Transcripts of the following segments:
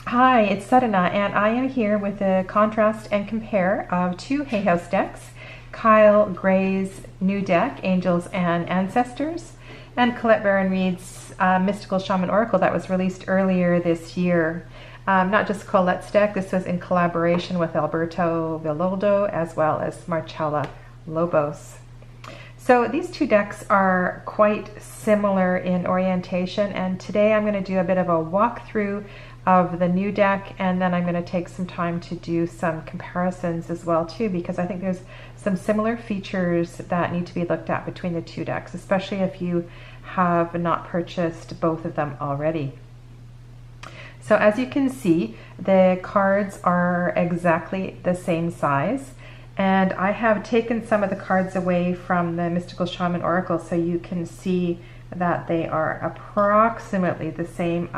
Hi, it's Sadhana, and I am here with a contrast and compare of two Hay House decks, Kyle Gray's new deck, Angels and Ancestors, and Colette Baron-Reid's Mystical Shaman Oracle that was released earlier this year. Not just Colette's deck, this was in collaboration with Alberto Villoldo as well as Marcella Lobos. So these two decks are quite similar in orientation, and today I'm going to do a bit of a walkthrough of the new deck, and then I'm going to take some time to do some comparisons as well too, because I think there's some similar features that need to be looked at between the two decks, especially if you have not purchased both of them already. So as you can see, the cards are exactly the same size, and I have taken some of the cards away from the Mystical Shaman Oracle so you can see that they are approximately the same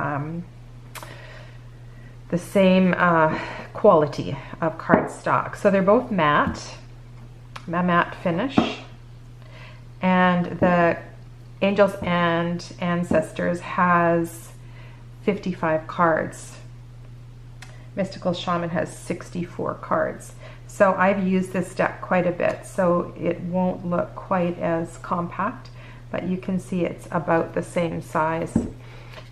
quality of cardstock. So they're both matte finish, and the Angels and Ancestors has 55 cards. Mystical Shaman has 64 cards. So I've used this deck quite a bit, so it won't look quite as compact, but you can see it's about the same size.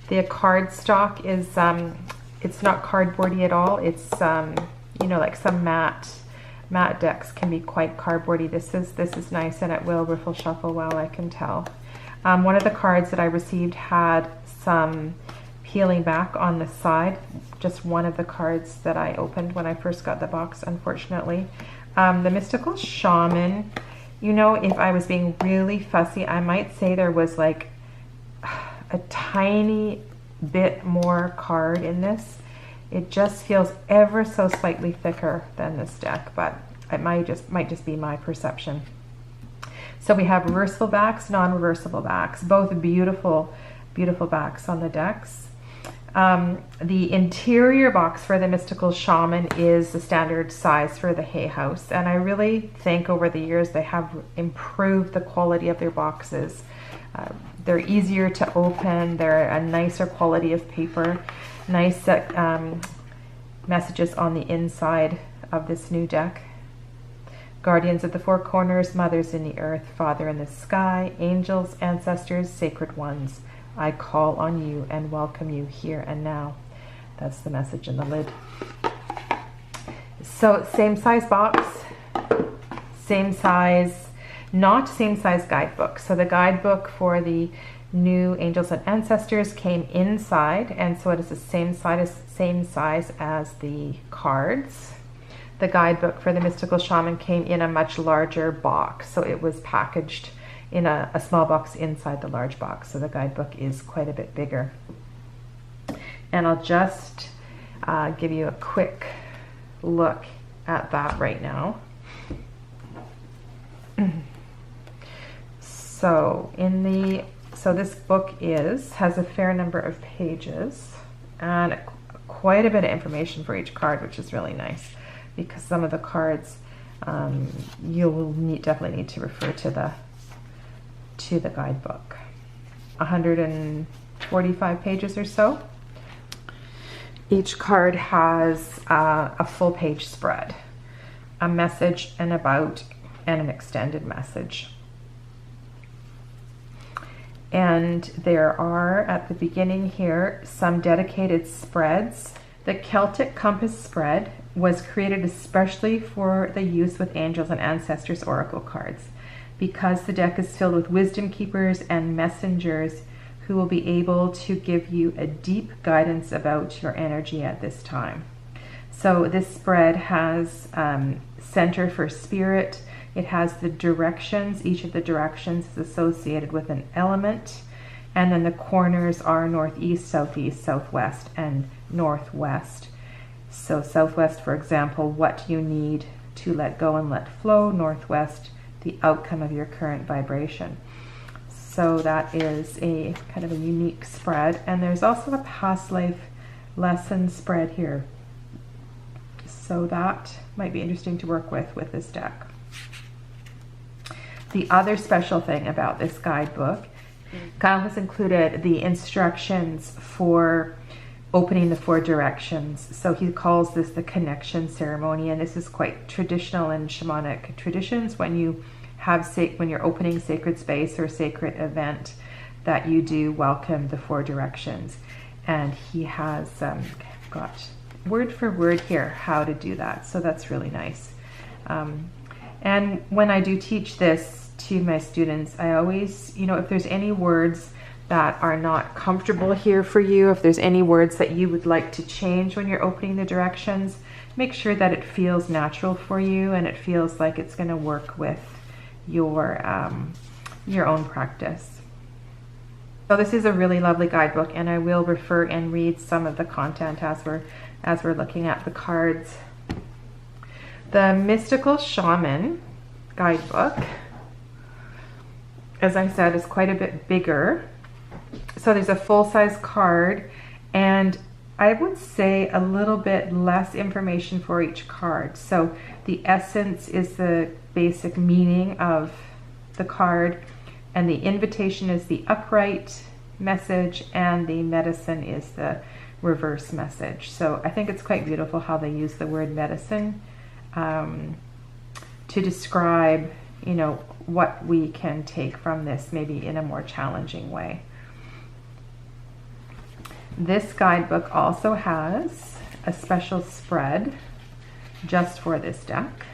The cardstock is it's not cardboardy at all. It's you know, like some matte decks can be quite cardboardy. This is nice, and it will riffle shuffle well, I can tell. One of the cards that I received had some peeling back on the side. Just one of the cards that I opened when I first got the box, unfortunately. The Mystical Shaman, you know, if I was being really fussy, I might say there was like a tiny bit more card in this. It just feels ever so slightly thicker than this deck, but it might just be my perception. So we have reversible backs, non-reversible backs, both beautiful backs on the decks. The interior box for the Mystical Shaman is the standard size for the Hay House, and I really think over the years they have improved the quality of their boxes. They're easier to open, they're a nicer quality of paper, nice messages on the inside of this new deck. Guardians of the Four Corners, Mothers in the Earth, Father in the Sky, Angels, Ancestors, Sacred Ones, I call on you and welcome you here and now. That's the message in the lid. So same size box, same size, not same size guidebook. So the guidebook for the new Angels and Ancestors came inside, and so it is the same size as the cards. The guidebook for the Mystical Shaman came in a much larger box, so it was packaged in a small box inside the large box. So the guidebook is quite a bit bigger. And I'll just give you a quick look at that right now. So this book has a fair number of pages and quite a bit of information for each card, which is really nice, because some of the cards you'll definitely need to refer to the guidebook. 145 pages or so. Each card has a full page spread, a message, an about, and an extended message. And there are, at the beginning here, some dedicated spreads. The Celtic Compass spread was created especially for the use with Angels and Ancestors Oracle cards, because the deck is filled with wisdom keepers and messengers who will be able to give you a deep guidance about your energy at this time. So this spread has center for spirit. It has the directions. Each of the directions is associated with an element, and then the corners are northeast, southeast, southwest, and northwest. So southwest, for example, what you need to let go and let flow. Northwest, the outcome of your current vibration. So that is a kind of a unique spread. And there's also a past life lesson spread here. So that might be interesting to work with this deck. The other special thing about this guidebook, Kyle has included the instructions for opening the 4 directions. So he calls this the connection ceremony, and this is quite traditional in shamanic traditions when you have when you're opening sacred space or sacred event, that you do welcome the 4 directions. And he has got word for word here how to do that, so that's really nice. And when I do teach this to my students, I always, if there's any words that are not comfortable here for you, if there's any words that you would like to change when you're opening the directions, make sure that it feels natural for you and it feels like it's going to work with your own practice. So this is a really lovely guidebook, and I will refer and read some of the content as we're looking at the cards. The Mystical Shaman guidebook, as I said, is quite a bit bigger. So there's a full-size card, and I would say a little bit less information for each card. So the essence is the basic meaning of the card, and the invitation is the upright message, and the medicine is the reverse message. So I think it's quite beautiful how they use the word medicine to describe, what we can take from this, maybe in a more challenging way. This guidebook also has a special spread just for this deck,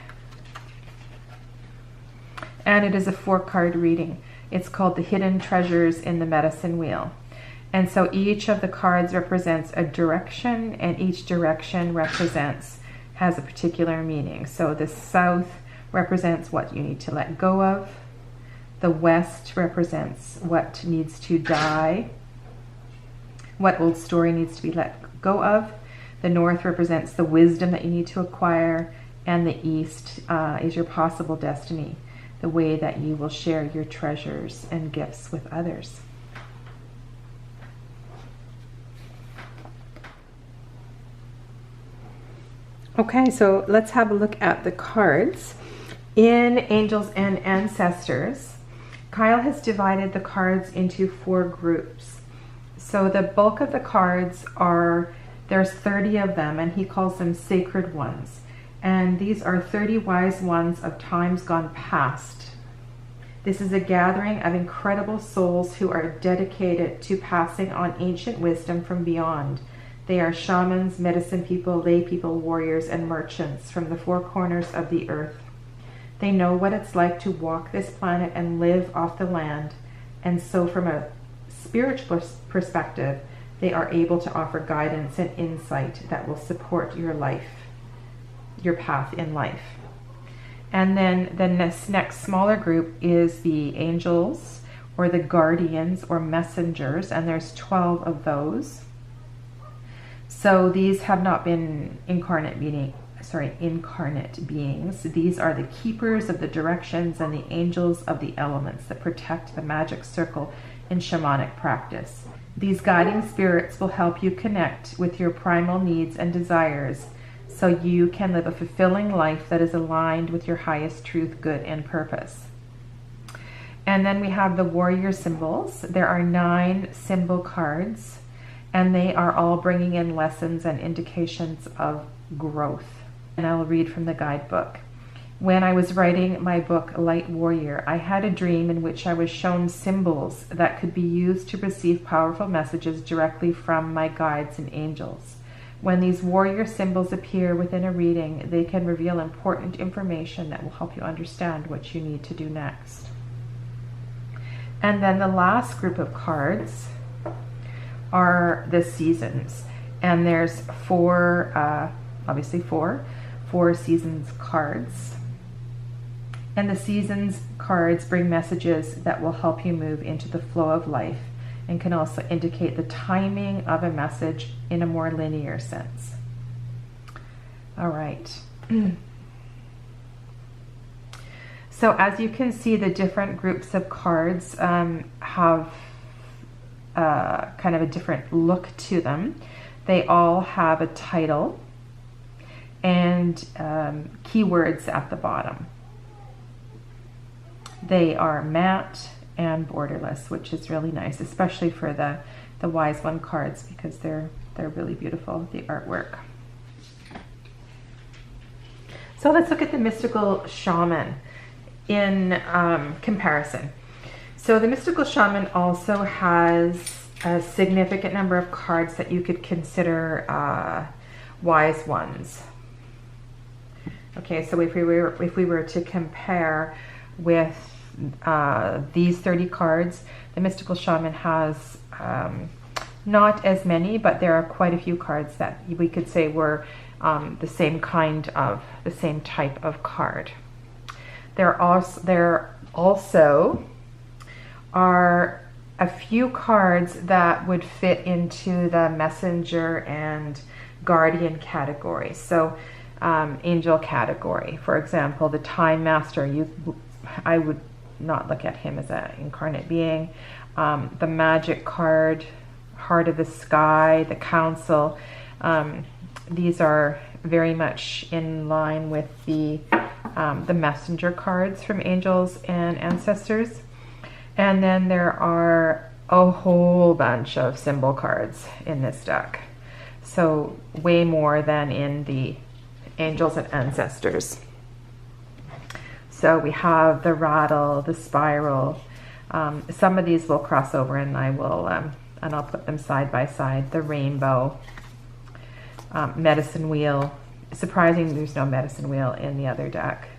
and it is a 4-card reading. It's called The Hidden Treasures in the Medicine Wheel. And so each of the cards represents a direction, and each direction has a particular meaning. So the south represents what you need to let go of. The west represents what needs to die, what old story needs to be let go of. The north represents the wisdom that you need to acquire, and the east is your possible destiny, the way that you will share your treasures and gifts with others. Okay, so let's have a look at the cards. In Angels and Ancestors, Kyle has divided the cards into 4 groups. So the bulk of the cards there's 30 of them, and he calls them sacred ones. And these are 30 wise ones of times gone past. This is a gathering of incredible souls who are dedicated to passing on ancient wisdom from beyond. They are shamans, medicine people, lay people, warriors, and merchants from the 4 corners of the earth. They know what it's like to walk this planet and live off the land. And so from a spiritual perspective, they are able to offer guidance and insight that will support your life, your path in life. And then the next smaller group is the angels, or the guardians or messengers, and there's 12 of those. So these have not been incarnate beings. These are the keepers of the directions and the angels of the elements that protect the magic circle in shamanic practice. These guiding spirits will help you connect with your primal needs and desires so you can live a fulfilling life that is aligned with your highest truth, good, and purpose. And then we have the warrior symbols. There are 9 symbol cards, and they are all bringing in lessons and indications of growth. And I'll read from the guidebook. When I was writing my book, Light Warrior, I had a dream in which I was shown symbols that could be used to receive powerful messages directly from my guides and angels. When these warrior symbols appear within a reading, they can reveal important information that will help you understand what you need to do next. And then the last group of cards are the seasons. And there's 4 seasons cards. And the seasons cards bring messages that will help you move into the flow of life and can also indicate the timing of a message in a more linear sense. All right. So as you can see, the different groups of cards have kind of a different look to them. They all have a title and keywords at the bottom. They are matte and borderless, which is really nice, especially for the wise one cards, because they're They're really beautiful, the artwork. So let's look at the Mystical Shaman in comparison. So the Mystical Shaman also has a significant number of cards that you could consider wise ones. Okay, so if we were to compare with these 30 cards, the Mystical Shaman has not as many, but there are quite a few cards that we could say were the same type of card. There also are a few cards that would fit into the messenger and guardian category. So angel category, for example, the Time Master, I would not look at him as an incarnate being. The Magic card, Heart of the Sky, the Council, these are very much in line with the messenger cards from angels and ancestors. And then there are a whole bunch of symbol cards in this deck. So way more than in the angels and ancestors. So we have the rattle, the spiral. Some of these will cross over, and I'll put them side by side. The rainbow, medicine wheel. Surprising, there's no medicine wheel in the other deck.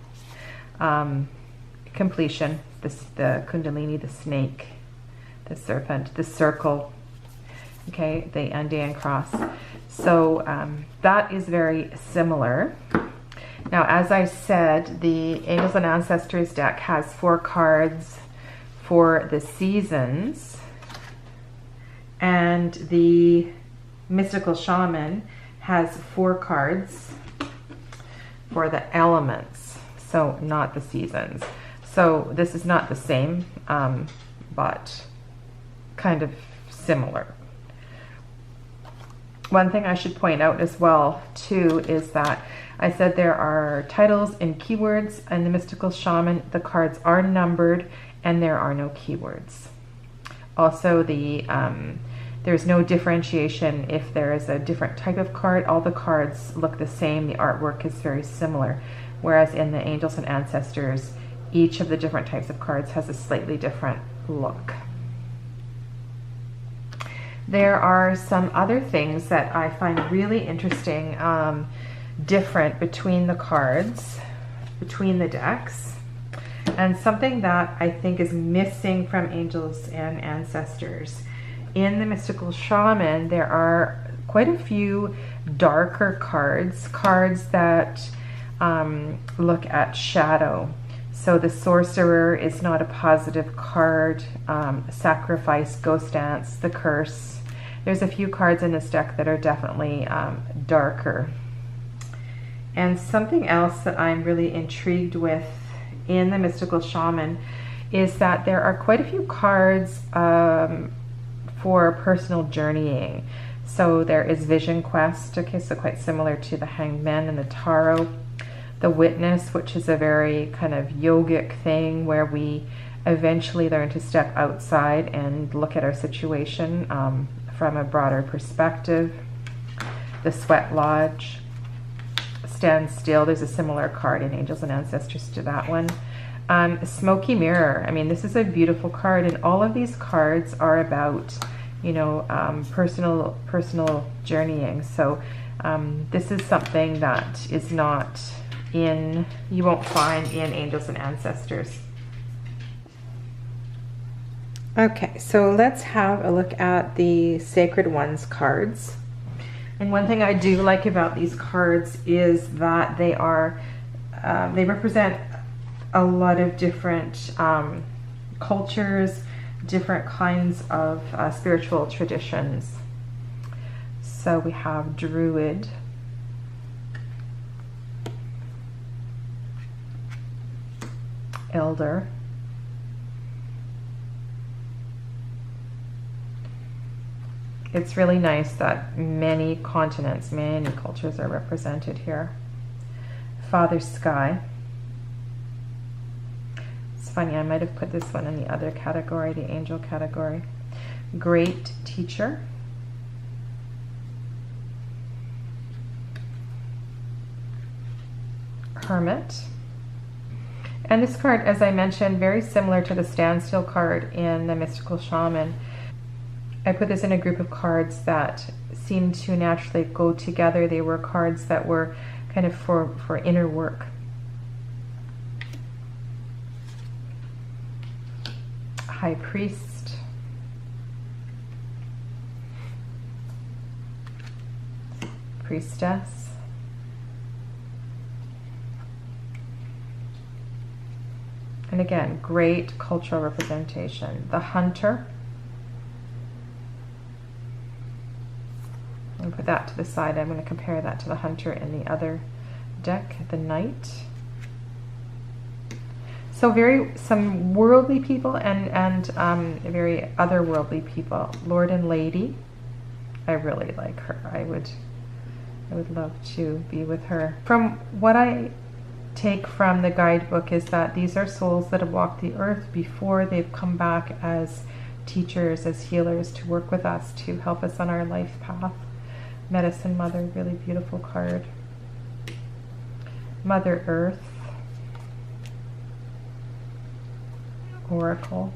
Completion, the kundalini, the snake, the serpent, the circle. Okay, the Andean cross. So that is very similar. Now, as I said, the Angels and Ancestors deck has 4 cards for the seasons, and the Mystical Shaman has 4 cards for the elements, so not the seasons. So this is not the same, but kind of similar. One thing I should point out as well, too, is that I said there are titles and keywords, and the Mystical Shaman, the cards are numbered, and there are no keywords. Also, there's no differentiation if there is a different type of card. All the cards look the same. The artwork is very similar. Whereas in the Angels and Ancestors, each of the different types of cards has a slightly different look. There are some other things that I find really interesting, different between the cards, between the decks, and something that I think is missing from Angels and Ancestors. In the Mystical Shaman, there are quite a few darker cards that look at shadow. So the Sorcerer is not a positive card. Sacrifice, Ghost Dance, the Curse. There's a few cards in this deck that are definitely darker. And something else that I'm really intrigued with in the Mystical Shaman is that there are quite a few cards for personal journeying. So there is Vision Quest, okay, so quite similar to the Hanged Man and the Tarot. The Witness, which is a very kind of yogic thing where we eventually learn to step outside and look at our situation from a broader perspective. The Sweat Lodge. Stand Still, there's a similar card in Angels and Ancestors to that one. Smoky Mirror, I mean, this is a beautiful card, and all of these cards are about, you know, personal journeying. So this is something that is not you won't find in Angels and Ancestors. Okay, so let's have a look at the Sacred Ones cards. And one thing I do like about these cards is that they represent a lot of different cultures, different kinds of spiritual traditions. So we have Druid, Elder, it's really nice that many continents, many cultures are represented here. Father Sky. It's funny, I might have put this one in the other category, the angel category. Great Teacher. Hermit. And this card, as I mentioned, very similar to the Standstill card in the Mystical Shaman. I put this in a group of cards that seemed to naturally go together. They were cards that were kind of for inner work. High Priest. Priestess. And again, great cultural representation. The Hunter. I'll put that to the side. I'm going to compare that to the Hunter in the other deck, the Knight. So some worldly people and very otherworldly people. Lord and Lady. I really like her. I would love to be with her. From what I take from the guidebook is that these are souls that have walked the earth before. They've come back as teachers, as healers, to work with us, to help us on our life path. Medicine Mother, really beautiful card. Mother Earth. Oracle.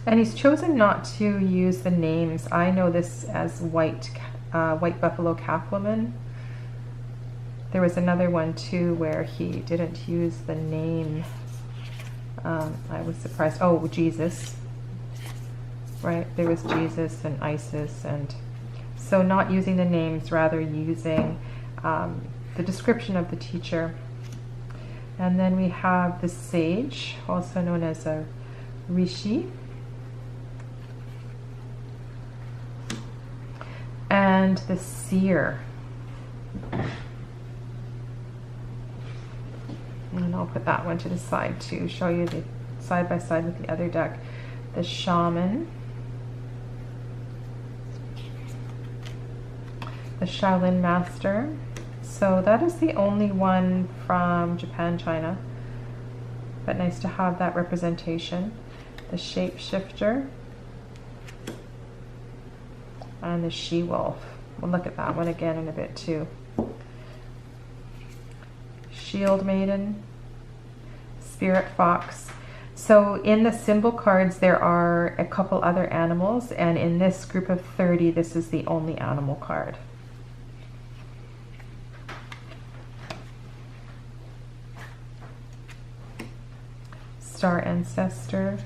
And he's chosen not to use the names. I know this as White Buffalo Calf Woman. There was another one too where he didn't use the name. I was surprised. Oh, Jesus. Right, there was Jesus and Isis, and so not using the names, rather using the description of the teacher. And then we have the Sage, also known as a Rishi. And the Seer. And I'll put that one to the side to show you the side by side with the other deck. The Shaman. The Shaolin Master. So that is the only one from Japan, China. But nice to have that representation. The Shapeshifter. And the She-Wolf. We'll look at that one again in a bit too. Shield Maiden. Spirit Fox. So in the symbol cards there are a couple other animals, and in this group of 30 this is the only animal card. Star Ancestor,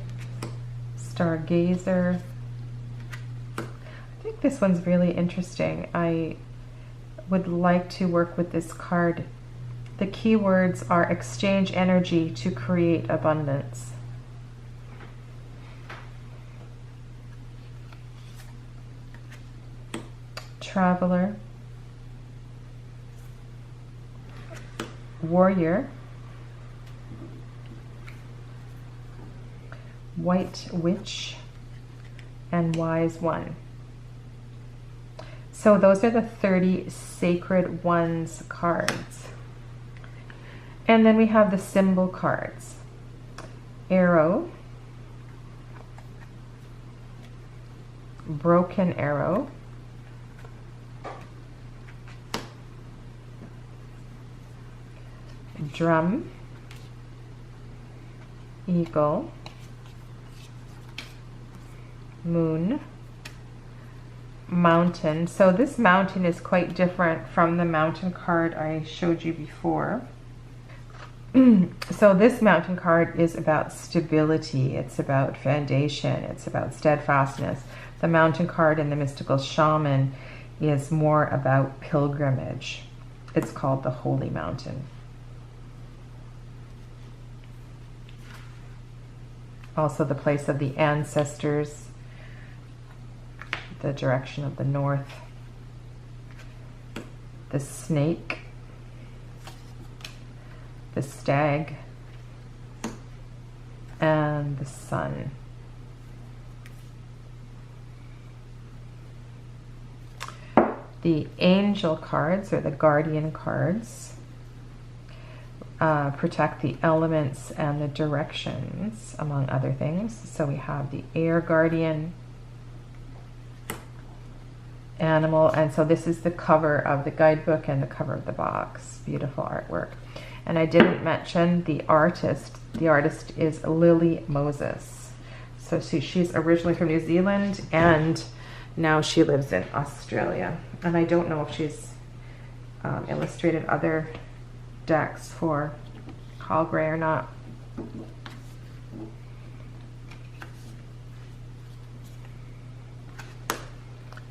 Stargazer. I think this one's really interesting. I would like to work with this card. The keywords are exchange energy to create abundance. Traveler, Warrior, White Witch, and Wise One. So those are the 30 Sacred Ones cards. And then we have the symbol cards. Arrow, Broken Arrow, Drum, Eagle, Moon, Mountain. So this mountain is quite different from the mountain card I showed you before. So this mountain card is about stability, it's about foundation, it's about steadfastness. The mountain card in the Mystical Shaman is more about pilgrimage. It's called the Holy Mountain. Also the place of the ancestors, the direction of the north. The Snake, the Stag, and the Sun. The Angel cards, or the Guardian cards, protect the elements and the directions, among other things. So we have the Air Guardian, animal. And so this is the cover of the guidebook and the cover of the box. Beautiful artwork. And I didn't mention the artist. The artist is Lily Moses. So she's originally from New Zealand and now she lives in Australia. And I don't know if she's illustrated other decks for Hall Grey or not.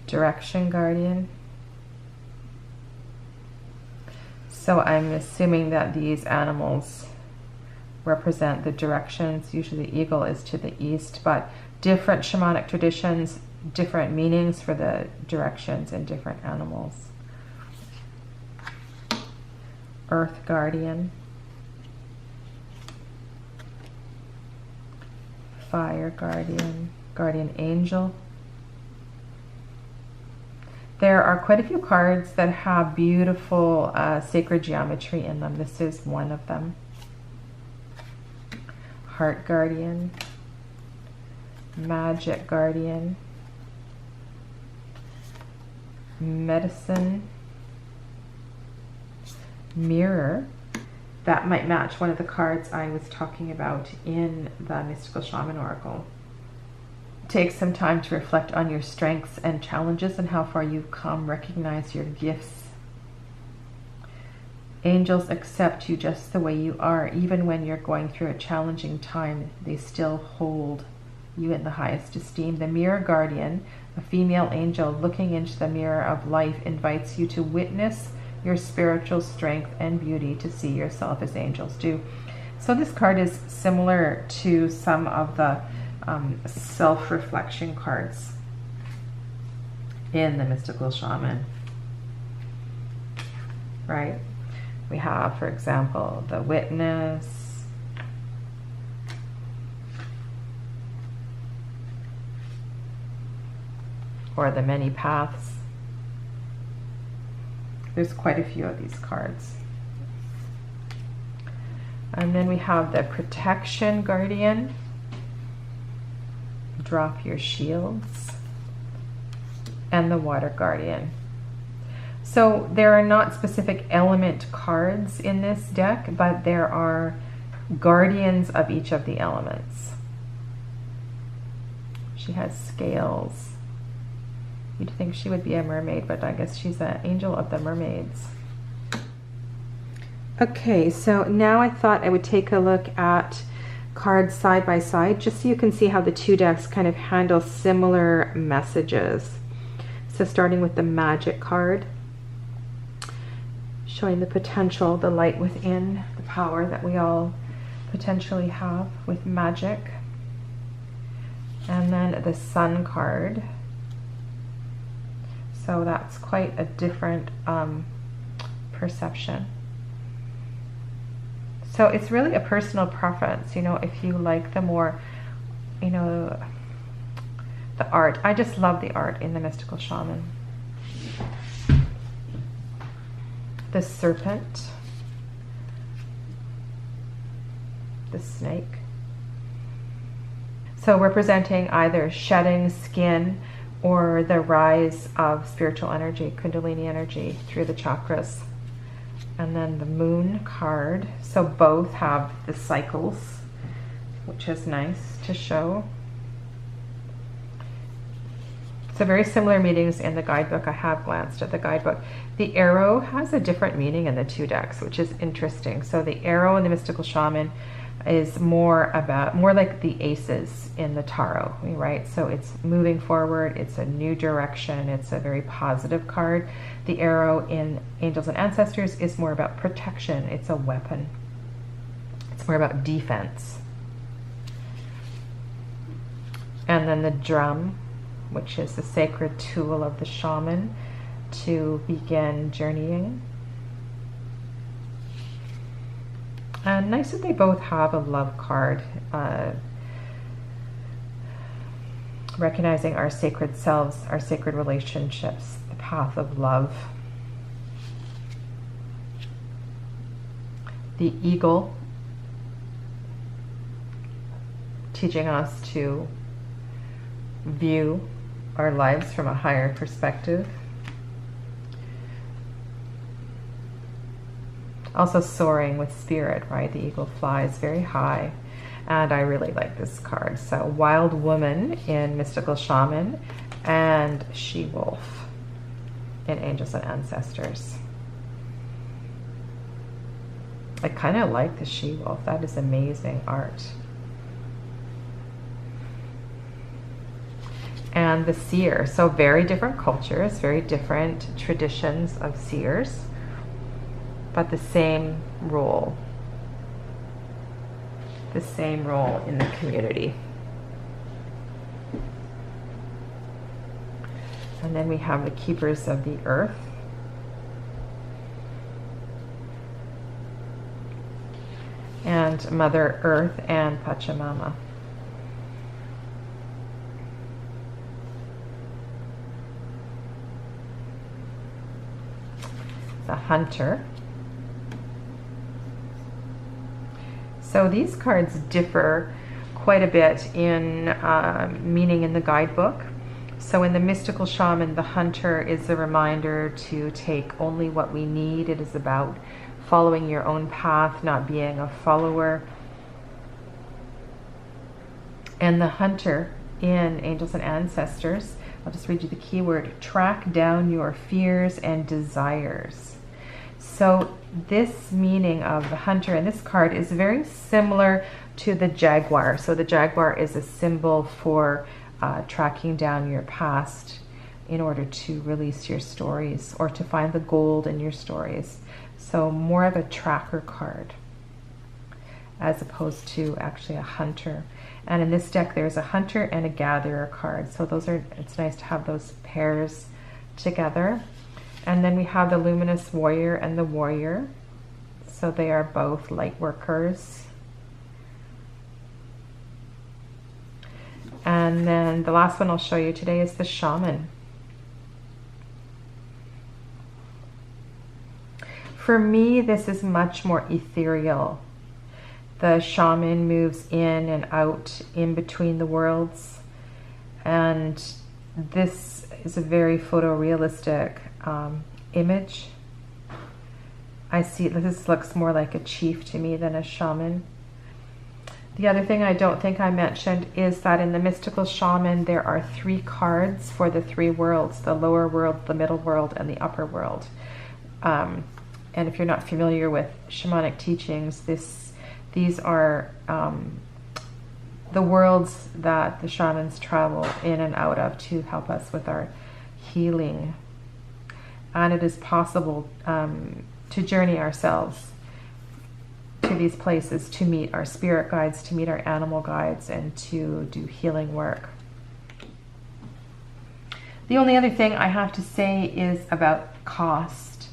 Direction Guardian. So I'm assuming that these animals represent the directions. Usually the eagle is to the east, but different shamanic traditions, different meanings for the directions in different animals. Earth Guardian. Fire Guardian. Guardian Angel. There are quite a few cards that have beautiful sacred geometry in them. This is one of them. Heart Guardian. Magic Guardian. Medicine. Mirror. That might match one of the cards I was talking about in the Mystical Shaman Oracle. Take some time to reflect on your strengths and challenges and how far you've come. Recognize your gifts. Angels accept you just the way you are. Even when you're going through a challenging time, they still hold you in the highest esteem. The Mirror Guardian, a female angel looking into the mirror of life, invites you to witness your spiritual strength and beauty, to see yourself as angels do. So this card is similar to some of the self-reflection cards in the Mystical Shaman, right? We have, for example, the Witness, or the Many Paths. There's quite a few of these cards. And then we have the Protection Guardian. Drop your shields. And the Water Guardian. So there are not specific element cards in this deck, but there are guardians of each of the elements. She has scales. You'd think she would be a mermaid, but I guess she's an angel of the mermaids. Okay, so now I thought I would take a look at cards side by side, just so you can see how the two decks kind of handle similar messages. So starting with the Magic card, showing the potential, the light within, the power that we all potentially have with magic. And then the Sun card. So that's quite a different perception. So it's really a personal preference, you know, if you like the more, you know, the art. I just love the art in the Mystical Shaman. The Serpent. The Snake. So representing either shedding skin or the rise of spiritual energy, Kundalini energy through the chakras. And then the Moon card. So both have the cycles, which is nice to show. So very similar meanings in the guidebook. I have glanced at the guidebook. The arrow has a different meaning in the two decks, which is interesting. So the arrow in the Mystical Shaman is more like the aces in the tarot, right? So it's moving forward, it's a new direction, it's a very positive card. The arrow in Angels and Ancestors is more about protection, it's a weapon. It's more about defense. And then the drum, which is the sacred tool of the shaman to begin journeying. And nice that they both have a love card, recognizing our sacred selves, our sacred relationships, the path of love. The eagle, teaching us to view our lives from a higher perspective. Also soaring with spirit, right? The eagle flies very high. And I really like this card. So Wild Woman in Mystical Shaman and She-Wolf in Angels and Ancestors. I kind of like the She-Wolf. That is amazing art. And the Seer. So very different cultures, very different traditions of seers, but the same role. The same role in the community. And then we have the Keepers of the Earth. And Mother Earth and Pachamama. The Hunter. So these cards differ quite a bit in meaning in the guidebook. So in the Mystical Shaman, the Hunter is a reminder to take only what we need. It is about following your own path, not being a follower. And the Hunter in Angels and Ancestors, I'll just read you the keyword, track down your fears and desires. So this meaning of the Hunter in this card is very similar to the Jaguar. So the Jaguar is a symbol for tracking down your past in order to release your stories or to find the gold in your stories. So more of a tracker card as opposed to actually a hunter. And in this deck there's a hunter and a gatherer card. So those are, it's nice to have those pairs together. And then we have the Luminous Warrior and the Warrior. So they are both light workers. And then the last one I'll show you today is the Shaman. For me, this is much more ethereal. The Shaman moves in and out in between the worlds. And this is a very photorealistic image. I see this looks more like a chief to me than a shaman. The other thing I don't think I mentioned is that in the Mystical Shaman there are 3 cards for the 3 worlds, the lower world, the middle world, and the upper world. And if you're not familiar with shamanic teachings, these are the worlds that the shamans travel in and out of to help us with our healing. And it is possible to journey ourselves to these places, to meet our spirit guides, to meet our animal guides, and to do healing work. The only other thing I have to say is about cost.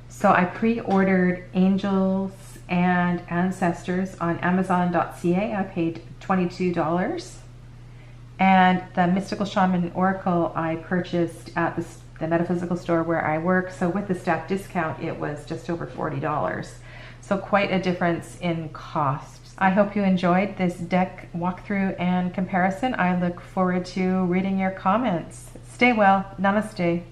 So I pre-ordered Angels and Ancestors on Amazon.ca. I paid $22. And the Mystical Shaman Oracle I purchased at the metaphysical store where I work. So with the staff discount, it was just over $40. So quite a difference in cost. I hope you enjoyed this deck walkthrough and comparison. I look forward to reading your comments. Stay well. Namaste.